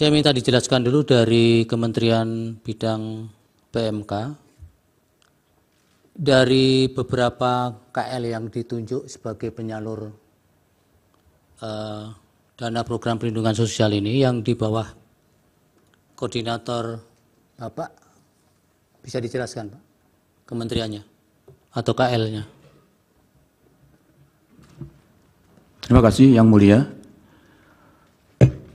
Saya minta dijelaskan dulu dari Kementerian Bidang PMK, dari beberapa KL yang ditunjuk sebagai penyalur dana program perlindungan sosial ini yang di bawah koordinator Bapak, bisa dijelaskan Pak, kementeriannya atau KL-nya? Terima kasih Yang Mulia.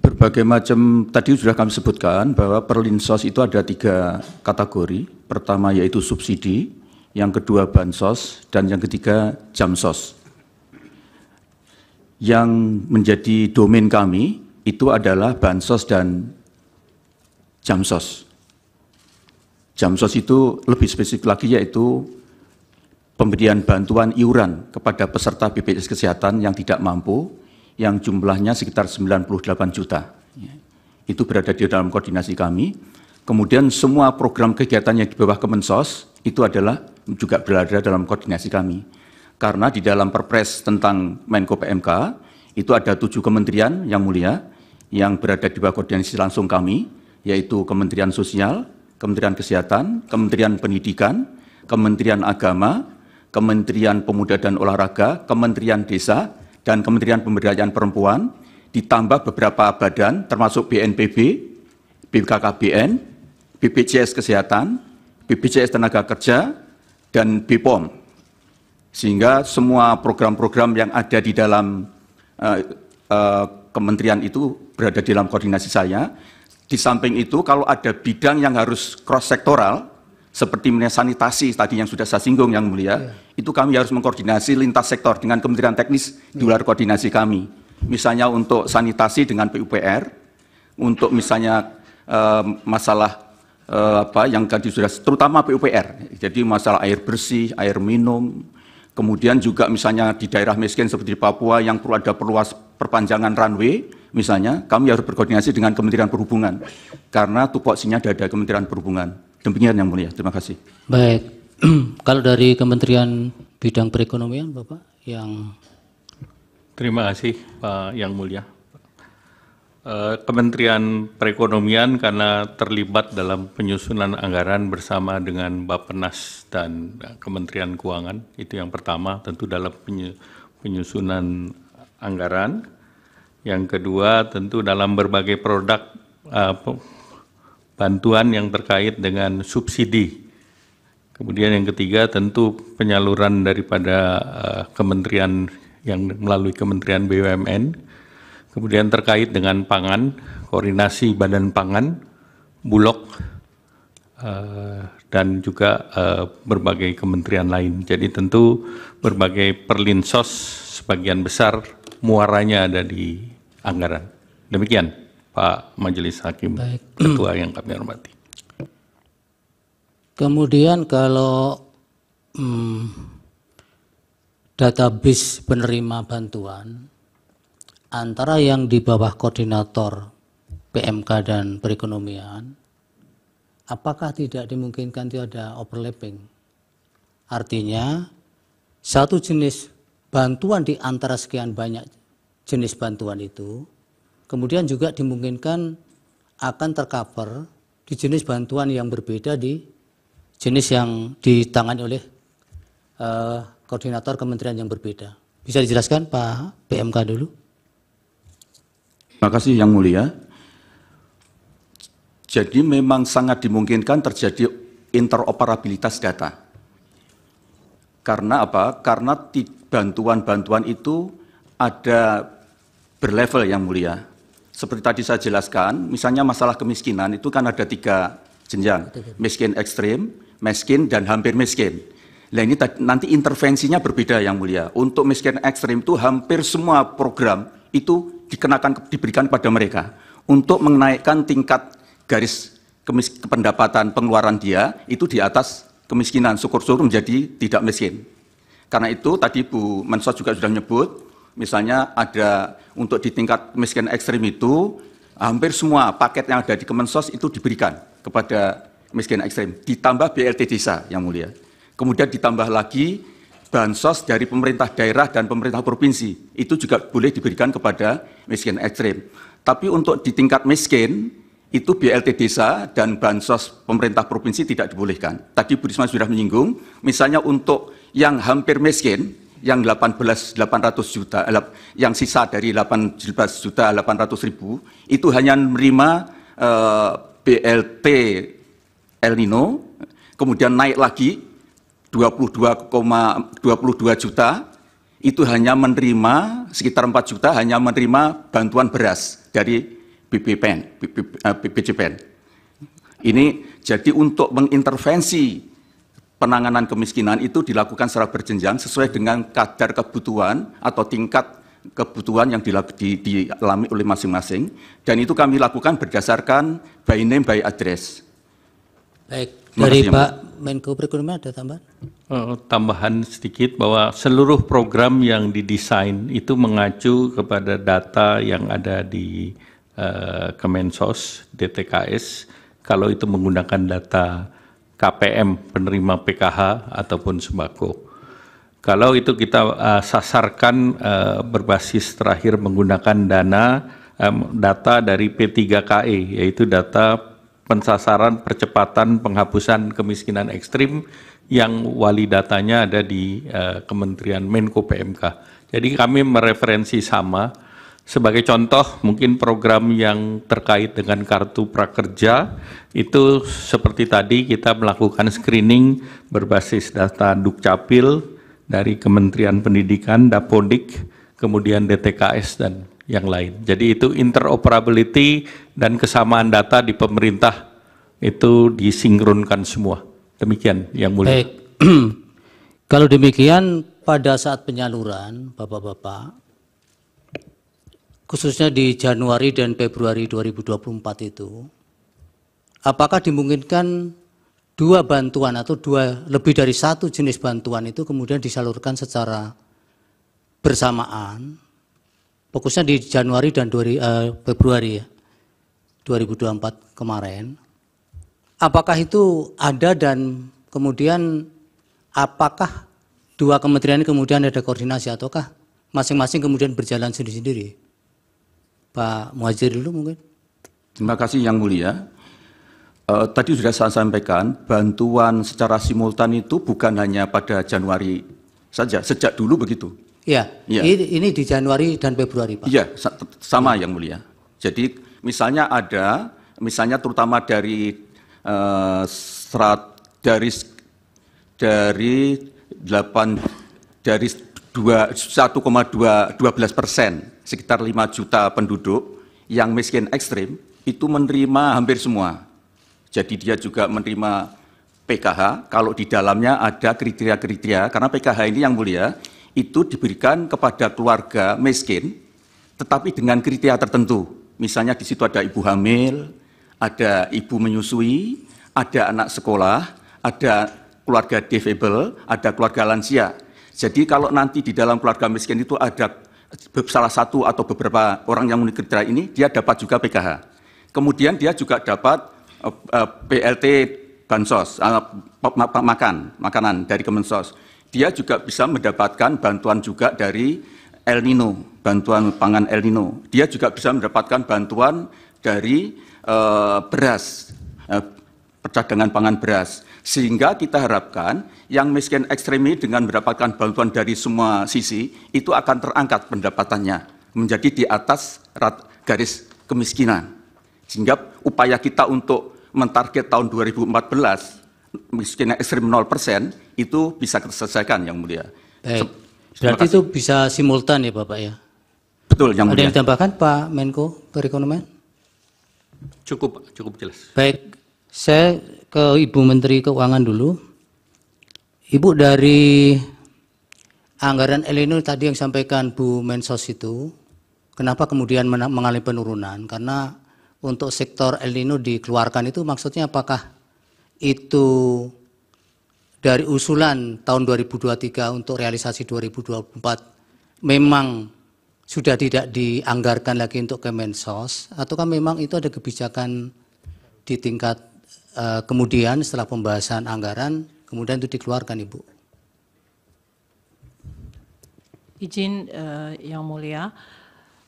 Berbagai macam tadi sudah kami sebutkan bahwa Perlinsos itu ada 3 kategori. Pertama yaitu subsidi, yang kedua bansos, dan yang ketiga jamsos. Yang menjadi domain kami itu adalah bansos dan jamsos. Jamsos itu lebih spesifik lagi yaitu pemberian bantuan iuran kepada peserta BPJS Kesehatan yang tidak mampu, yang jumlahnya sekitar 98 juta. Itu berada di dalam koordinasi kami. Kemudian semua program kegiatan yang di bawah Kemensos itu adalah juga berada dalam koordinasi kami. Karena di dalam Perpres tentang Menko PMK itu ada 7 kementerian Yang Mulia yang berada di bawah koordinasi langsung kami, yaitu Kementerian Sosial, Kementerian Kesehatan, Kementerian Pendidikan, Kementerian Agama, Kementerian Pemuda dan Olahraga, Kementerian Desa, dan Kementerian Pemberdayaan Perempuan, ditambah beberapa badan termasuk BNPB, BKKBN, BPJS Kesehatan, BPJS Tenaga Kerja, dan BPOM. Sehingga semua program-program yang ada di dalam kementerian itu berada di dalam koordinasi saya. Di samping itu, kalau ada bidang yang harus cross-sektoral, seperti sanitasi tadi yang sudah saya singgung Yang Mulia, itu kami harus mengkoordinasi lintas sektor dengan kementerian teknis di luar koordinasi kami. Misalnya untuk sanitasi dengan PUPR, untuk misalnya masalah yang tadi sudah, terutama PUPR, jadi masalah air bersih, air minum, kemudian juga misalnya di daerah miskin seperti di Papua yang perlu ada perpanjangan runway, misalnya kami harus berkoordinasi dengan Kementerian Perhubungan, karena tupoksinya ada Kementerian Perhubungan. Demikian Yang Mulia, terima kasih. Baik, kalau dari Kementerian Bidang Perekonomian Bapak yang... Terima kasih Pak Yang Mulia. Kementerian Perekonomian karena terlibat dalam penyusunan anggaran bersama dengan Bappenas dan Kementerian Keuangan, itu yang pertama tentu dalam penyusunan anggaran. Yang kedua tentu dalam berbagai produk bantuan yang terkait dengan subsidi. Kemudian yang ketiga tentu penyaluran daripada kementerian yang melalui Kementerian BUMN. Kemudian terkait dengan pangan, koordinasi Badan Pangan, Bulog, dan juga berbagai kementerian lain. Jadi tentu berbagai perlinsos sebagian besar muaranya ada di anggaran. Demikian Pak Majelis Hakim. Baik. Ketua yang kami hormati. Kemudian kalau database penerima bantuan antara yang di bawah koordinator PMK dan perekonomian, apakah tidak dimungkinkan itu ada overlapping? Artinya satu jenis bantuan di antara sekian banyak jenis bantuan itu kemudian juga dimungkinkan akan tercover di jenis bantuan yang berbeda di jenis yang ditangani oleh koordinator kementerian yang berbeda. Bisa dijelaskan Pak PMK dulu? Terima kasih Yang Mulia. Jadi memang sangat dimungkinkan terjadi interoperabilitas data. Karena apa? Karena bantuan-bantuan itu ada berlevel Yang Mulia. Seperti tadi saya jelaskan, misalnya masalah kemiskinan itu kan ada 3 jenjang, miskin ekstrim, miskin, dan hampir miskin. Nah ini nanti intervensinya berbeda Yang Mulia. Untuk miskin ekstrim itu hampir semua program itu diberikan kepada mereka untuk menaikkan tingkat garis pendapatan pengeluaran dia itu di atas kemiskinan, syukur-syukur menjadi tidak miskin. Karena itu tadi Bu Mensos juga sudah menyebut, misalnya ada untuk di tingkat miskin ekstrim itu hampir semua paket yang ada di Kemensos itu diberikan kepada miskin ekstrim, ditambah BLT desa Yang Mulia. Kemudian ditambah lagi bansos dari pemerintah daerah dan pemerintah provinsi, itu juga boleh diberikan kepada miskin ekstrim. Tapi untuk di tingkat miskin, itu BLT desa dan bansos pemerintah provinsi tidak dibolehkan. Tadi Bu Risma sudah menyinggung, misalnya untuk yang hampir miskin, yang 800 juta, yang sisa dari 18.800.000, itu hanya menerima BLT El Nino, kemudian naik lagi 22,22 juta, itu hanya menerima sekitar 4 juta, hanya menerima bantuan beras dari BPJPN. Ini jadi untuk mengintervensi penanganan kemiskinan itu dilakukan secara berjenjang sesuai dengan kadar kebutuhan atau tingkat kebutuhan yang dialami oleh masing-masing, dan itu kami lakukan berdasarkan by name by address. Baik, dari Pak Menko Perekonomian ada tambahan? Tambahan sedikit bahwa seluruh program yang didesain itu mengacu kepada data yang ada di Kemensos, DTKS, kalau itu menggunakan data KPM, penerima PKH ataupun sembako. Kalau itu kita sasarkan berbasis terakhir menggunakan data dari P3KE, yaitu data pensasaran percepatan penghapusan kemiskinan ekstrim yang wali datanya ada di Kementerian Menko PMK. Jadi kami mereferensi sama. Sebagai contoh, mungkin program yang terkait dengan kartu prakerja itu seperti tadi kita melakukan screening berbasis data Dukcapil dari Kementerian Pendidikan, Dapodik, kemudian DTKS dan yang lain. Jadi itu interoperability dan kesamaan data di pemerintah itu disinkronkan semua. Demikian yang mulia. Baik. Kalau demikian pada saat penyaluran Bapak-bapak, khususnya di Januari dan Februari 2024 itu, apakah dimungkinkan dua bantuan atau lebih dari satu jenis bantuan itu kemudian disalurkan secara bersamaan, fokusnya di Januari dan Februari ya, 2024 kemarin? Apakah itu ada dan kemudian apakah dua kementerian ini kemudian ada koordinasi ataukah masing-masing kemudian berjalan sendiri-sendiri? Pak Muhadjir dulu mungkin. Terima kasih Yang Mulia. Tadi sudah saya sampaikan, bantuan secara simultan itu bukan hanya pada Januari saja, sejak dulu begitu. Iya, ya. Ini di Januari dan Februari, Pak. Iya, sama Yang Mulia. Jadi misalnya terutama dari 1,12%, sekitar 5 juta penduduk yang miskin ekstrim, itu menerima hampir semua. Jadi dia juga menerima PKH, kalau di dalamnya ada kriteria-kriteria, karena PKH ini Yang Mulia, itu diberikan kepada keluarga miskin, tetapi dengan kriteria tertentu. Misalnya di situ ada ibu hamil, ada ibu menyusui, ada anak sekolah, ada keluarga difabel, ada keluarga lansia. Jadi kalau nanti di dalam keluarga miskin itu ada salah satu atau beberapa orang yang memenuhi kriteria ini, dia dapat juga PKH. Kemudian dia juga dapat BLT bansos, makanan dari Kemensos. Dia juga bisa mendapatkan bantuan juga dari El Nino, bantuan pangan El Nino. Dia juga bisa mendapatkan bantuan dari beras, percadangan pangan beras. Sehingga kita harapkan yang miskin ekstrem ini dengan mendapatkan bantuan dari semua sisi, itu akan terangkat pendapatannya menjadi di atas garis kemiskinan. Sehingga upaya kita untuk mentarget tahun 2014, miskin ekstrem 0%, itu bisa terselesaikan Yang Mulia. Baik. Berarti itu bisa simultan ya Bapak ya? Betul Yang Mulia. Ada yang ditambahkan Pak Menko Perekonomian? Cukup jelas. Baik, saya ke Ibu Menteri Keuangan dulu. Ibu, dari anggaran El Nino tadi yang sampaikan Bu Mensos itu, kenapa kemudian mengalami penurunan? Karena untuk sektor El Nino dikeluarkan itu maksudnya apakah itu dari usulan tahun 2023 untuk realisasi 2024 memang sudah tidak dianggarkan lagi untuk Kemensos, ataukah memang itu ada kebijakan di tingkat kemudian setelah pembahasan anggaran kemudian itu dikeluarkan Ibu? Izin Yang Mulia,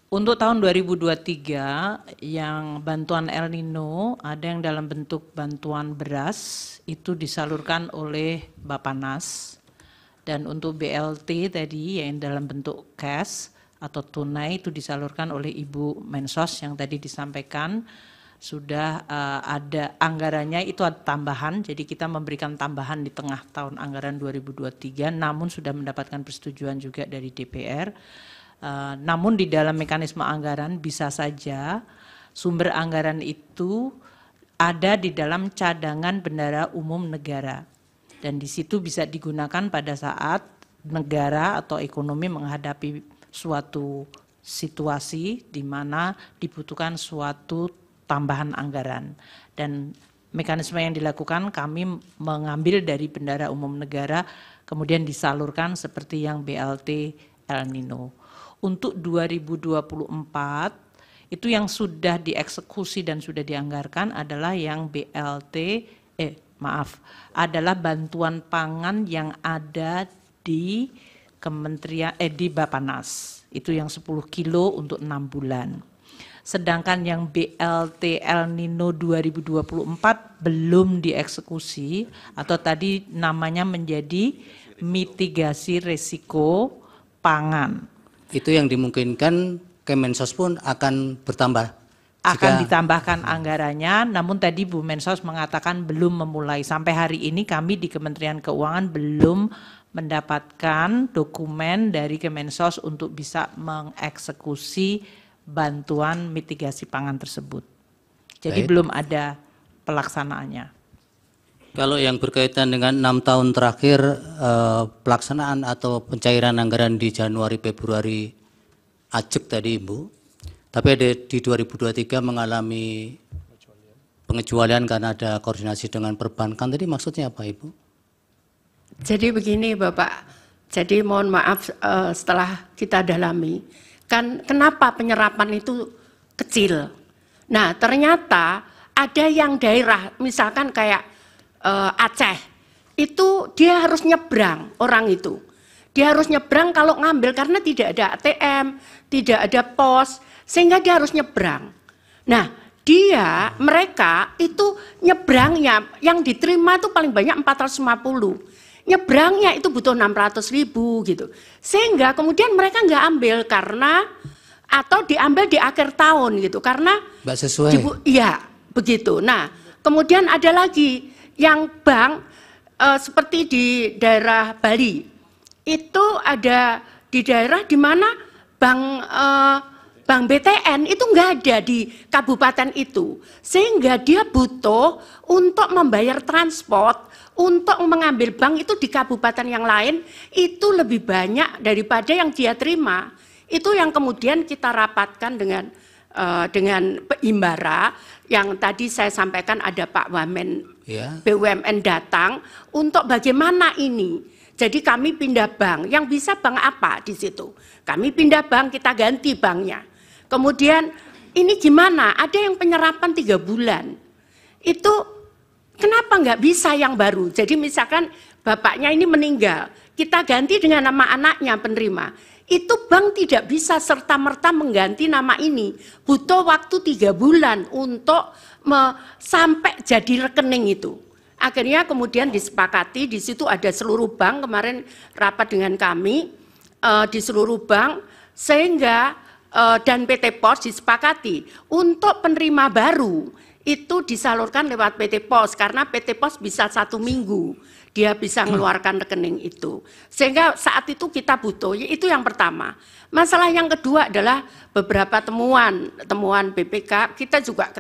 Untuk tahun 2023 yang bantuan El Nino ada yang dalam bentuk bantuan beras itu disalurkan oleh Bappenas, dan untuk BLT tadi yang dalam bentuk cash atau tunai itu disalurkan oleh Ibu Mensos yang tadi disampaikan sudah ada anggarannya, itu ada tambahan, jadi kita memberikan tambahan di tengah tahun anggaran 2023 namun sudah mendapatkan persetujuan juga dari DPR. Namun di dalam mekanisme anggaran bisa saja sumber anggaran itu ada di dalam cadangan bendara umum negara, dan di situ bisa digunakan pada saat negara atau ekonomi menghadapi suatu situasi di mana dibutuhkan suatu tambahan anggaran, dan mekanisme yang dilakukan kami mengambil dari bendara umum negara kemudian disalurkan seperti yang BLT El Nino. Untuk 2024 itu yang sudah dieksekusi dan sudah dianggarkan adalah yang BLT, adalah bantuan pangan yang ada di Kementerian di Bappenas. Itu yang 10 kilo untuk 6 bulan. Sedangkan yang BLT El Nino 2024 belum dieksekusi atau tadi namanya menjadi mitigasi risiko pangan. Itu yang dimungkinkan Kemensos pun akan bertambah. Akan ditambahkan anggarannya, namun tadi Bu Mensos mengatakan belum memulai. Sampai hari ini kami di Kementerian Keuangan belum mendapatkan dokumen dari Kemensos untuk bisa mengeksekusi bantuan mitigasi pangan tersebut. Jadi belum ada pelaksanaannya. Kalau yang berkaitan dengan 6 tahun terakhir pelaksanaan atau pencairan anggaran di Januari Februari ajek tadi Ibu, tapi ada di 2023 mengalami pengecualian karena ada koordinasi dengan perbankan, tadi maksudnya apa Ibu? Jadi begini Bapak, jadi mohon maaf setelah kita dalami, kan kenapa penyerapan itu kecil? Nah ternyata ada yang daerah misalkan kayak Aceh, itu dia harus nyebrang orang itu. Dia harus nyebrang kalau ngambil karena tidak ada ATM, tidak ada pos, sehingga dia harus nyebrang. Nah, mereka itu nyebrangnya, yang diterima itu paling banyak 450. Nyebrangnya itu butuh 600.000 gitu. Sehingga kemudian mereka nggak ambil karena, atau diambil di akhir tahun gitu. Karena Mbak sesuai. Iya, begitu. Nah, kemudian ada lagi yang bank seperti di daerah Bali, itu ada di daerah di mana bank BTN itu nggak ada di kabupaten itu, sehingga dia butuh untuk membayar transport, untuk mengambil bank itu di kabupaten yang lain itu lebih banyak daripada yang dia terima. Itu yang kemudian kita rapatkan dengan Himbara yang tadi saya sampaikan, ada Pak Wamen BUMN datang untuk bagaimana ini. Jadi kami pindah bank, yang bisa bank apa di situ? Kami pindah bank, kita ganti banknya. Kemudian ini gimana? Ada yang penyerapan 3 bulan. Itu kenapa nggak bisa yang baru? Jadi misalkan bapaknya ini meninggal, kita ganti dengan nama anaknya penerima. Itu bank tidak bisa serta-merta mengganti nama ini. Butuh waktu 3 bulan untuk sampai jadi rekening itu. Akhirnya kemudian disepakati, di situ ada seluruh bank, kemarin rapat dengan kami di seluruh bank, sehingga dan PT Pos disepakati untuk penerima baru itu disalurkan lewat PT Pos, karena PT Pos bisa 1 minggu dia bisa mengeluarkan rekening itu. Sehingga saat itu kita butuh, itu yang pertama. Masalah yang kedua adalah beberapa temuan BPK, kita juga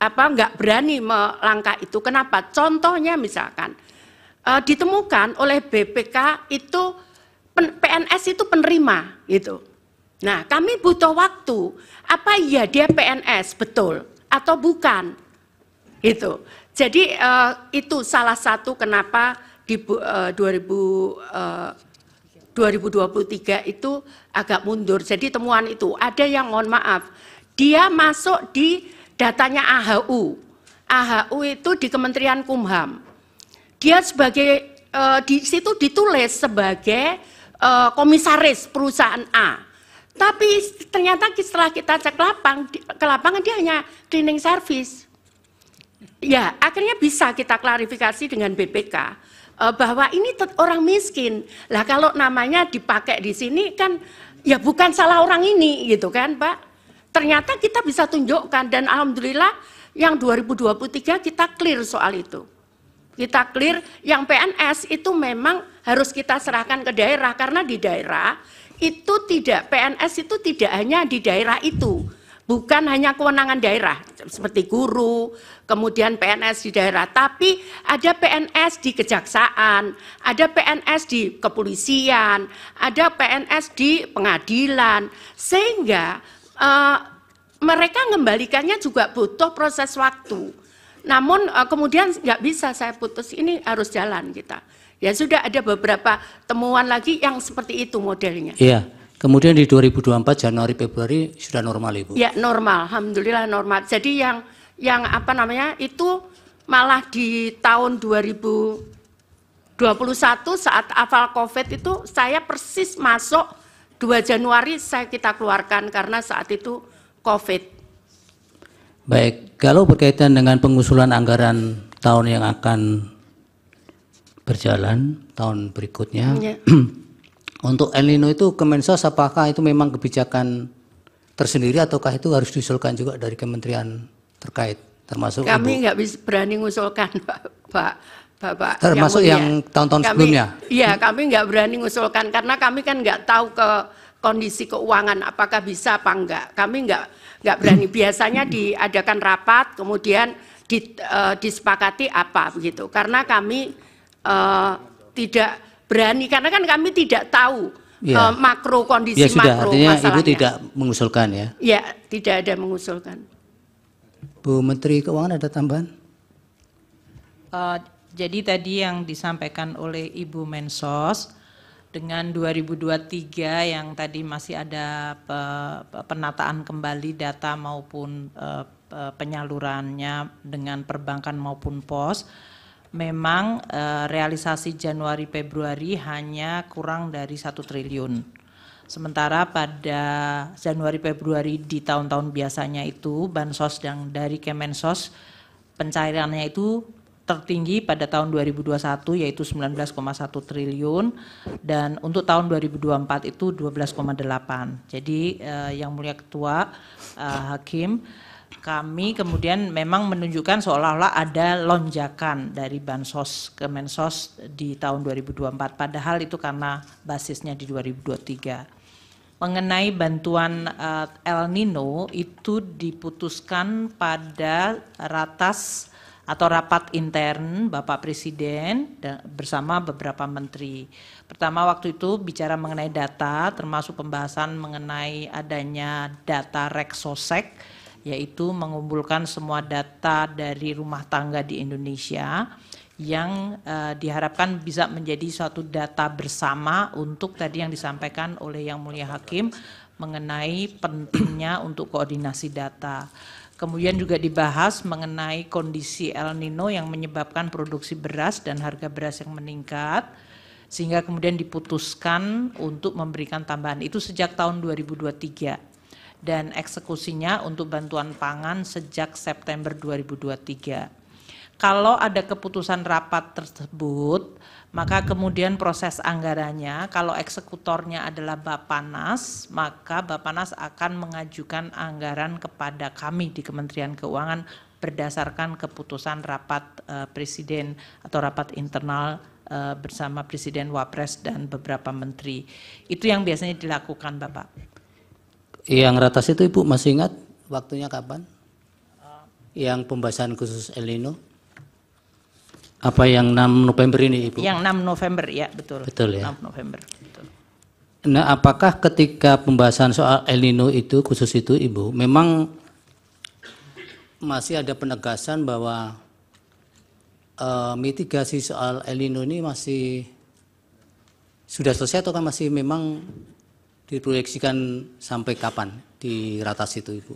nggak berani melangkah itu. Kenapa? Contohnya misalkan ditemukan oleh BPK itu PNS itu penerima gitu. Nah, kami butuh waktu. Apa iya dia PNS betul atau bukan? Itu. Jadi itu salah satu kenapa di 2023 itu agak mundur. Jadi temuan itu ada yang mohon maaf, dia masuk di datanya AHU. AHU itu di Kementerian Kumham. Dia sebagai di situ ditulis sebagai komisaris perusahaan A. Tapi ternyata setelah kita cek ke lapangan dia hanya cleaning service. Ya, akhirnya bisa kita klarifikasi dengan BPK bahwa ini orang miskin. Lah kalau namanya dipakai di sini kan ya bukan salah orang ini gitu kan, Pak. Ternyata kita bisa tunjukkan dan alhamdulillah yang 2023 kita clear soal itu. Kita clear yang PNS itu memang harus kita serahkan ke daerah karena di daerah itu tidak, PNS itu tidak hanya di daerah itu, bukan hanya kewenangan daerah seperti guru, kemudian PNS di daerah, tapi ada PNS di kejaksaan, ada PNS di kepolisian, ada PNS di pengadilan, sehingga mereka mengembalikannya juga butuh proses waktu. Namun kemudian nggak bisa saya putus, ini harus jalan kita. Ya sudah ada beberapa temuan lagi yang seperti itu modelnya. Iya, kemudian di 2024 Januari Februari sudah normal Ibu? Ya normal, alhamdulillah normal. Jadi yang apa namanya itu malah di tahun 2021 saat awal COVID itu saya persis masuk 2 Januari kita keluarkan karena saat itu COVID. Baik, kalau berkaitan dengan pengusulan anggaran tahun yang akan berjalan tahun berikutnya, ya. Untuk El Nino itu Kemensos apakah itu memang kebijakan tersendiri ataukah itu harus diusulkan juga dari kementerian terkait termasuk kami nggak bisa berani mengusulkan Bapak termasuk yang tahun-tahun sebelumnya? Iya, kami nggak berani mengusulkan karena kami kan nggak tahu ke kondisi keuangan apakah bisa apa enggak. Kami nggak berani. Biasanya diadakan rapat kemudian disepakati apa begitu. Karena kami tidak berani karena kan kami tidak tahu ya. Makro kondisi ya, sudah, makro artinya masalahnya. Ibu tidak mengusulkan ya? Ya, tidak ada mengusulkan. Bu Menteri Keuangan ada tambahan? Jadi tadi yang disampaikan oleh Ibu Mensos dengan 2023 yang tadi masih ada penataan kembali data maupun penyalurannya dengan perbankan maupun pos. Memang realisasi Januari Februari hanya kurang dari 1 triliun. Sementara pada Januari Februari di tahun-tahun biasanya itu bansos yang dari Kemensos pencairannya itu tertinggi pada tahun 2021 yaitu 19,1 triliun dan untuk tahun 2024 itu 12,8. Jadi yang mulia Ketua Hakim, kami kemudian memang menunjukkan seolah-olah ada lonjakan dari bansos Kemensos di tahun 2024, padahal itu karena basisnya di 2023. Mengenai bantuan El Nino itu diputuskan pada ratas atau rapat intern Bapak Presiden bersama beberapa menteri. Pertama waktu itu bicara mengenai data, termasuk pembahasan mengenai adanya data Reksosek, yaitu mengumpulkan semua data dari rumah tangga di Indonesia yang diharapkan bisa menjadi suatu data bersama untuk tadi yang disampaikan oleh Yang Mulia Hakim mengenai pentingnya untuk koordinasi data. Kemudian juga dibahas mengenai kondisi El Nino yang menyebabkan produksi beras dan harga beras yang meningkat, sehingga kemudian diputuskan untuk memberikan tambahan itu sejak tahun 2023. Dan eksekusinya untuk bantuan pangan sejak September 2023. Kalau ada keputusan rapat tersebut, maka kemudian proses anggarannya, kalau eksekutornya adalah Bappenas, maka Bappenas akan mengajukan anggaran kepada kami di Kementerian Keuangan berdasarkan keputusan rapat Presiden atau rapat internal bersama Presiden, Wapres, dan beberapa menteri. Itu yang biasanya dilakukan, Bapak. Yang ratas itu Ibu masih ingat waktunya kapan? Yang pembahasan khusus El Nino? Apa yang 6 November ini Ibu? Yang 6 November ya, betul. Betul ya. 6 November. Betul. Nah, apakah ketika pembahasan soal El Nino itu khusus itu Ibu, memang masih ada penegasan bahwa mitigasi soal El Nino ini masih sudah selesai atau kan masih memang diproyeksikan sampai kapan di ratas itu Ibu?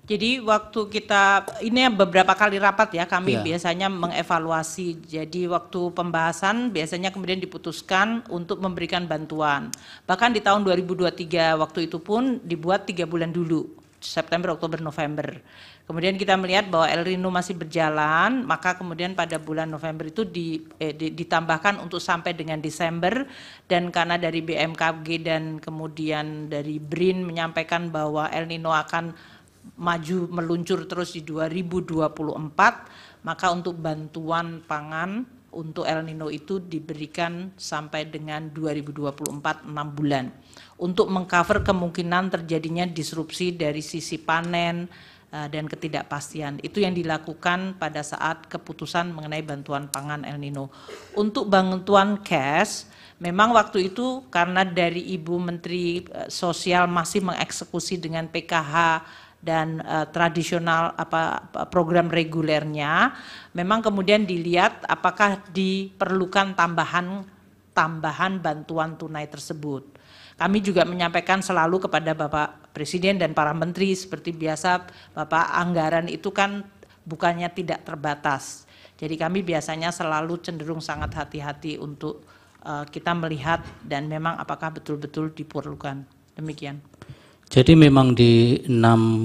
Jadi waktu kita, ini beberapa kali rapat ya, kami Iya. biasanya mengevaluasi. Jadi waktu pembahasan biasanya kemudian diputuskan untuk memberikan bantuan. Bahkan di tahun 2023 waktu itu pun dibuat 3 bulan dulu, September, Oktober, November. Kemudian kita melihat bahwa El Nino masih berjalan, maka kemudian pada bulan November itu ditambahkan untuk sampai dengan Desember, dan karena dari BMKG dan kemudian dari BRIN menyampaikan bahwa El Nino akan maju meluncur terus di 2024, maka untuk bantuan pangan untuk El Nino itu diberikan sampai dengan 2024, 6 bulan. Untuk mengcover kemungkinan terjadinya disrupsi dari sisi panen dan ketidakpastian. Itu yang dilakukan pada saat keputusan mengenai bantuan pangan El Nino. Untuk bantuan cash, memang waktu itu karena dari Ibu Menteri Sosial masih mengeksekusi dengan PKH dan tradisional program regulernya, memang kemudian dilihat apakah diperlukan tambahan bantuan tunai tersebut. Kami juga menyampaikan selalu kepada Bapak Presiden dan para menteri, seperti biasa Bapak, anggaran itu kan bukannya tidak terbatas. Jadi kami biasanya selalu cenderung sangat hati-hati untuk kita melihat dan memang apakah betul-betul diperlukan. Demikian. Jadi memang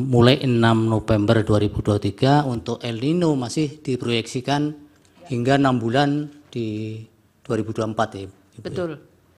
mulai 6 November 2023 untuk El Nino masih diproyeksikan hingga 6 bulan di 2024 ya, Ibu? Betul.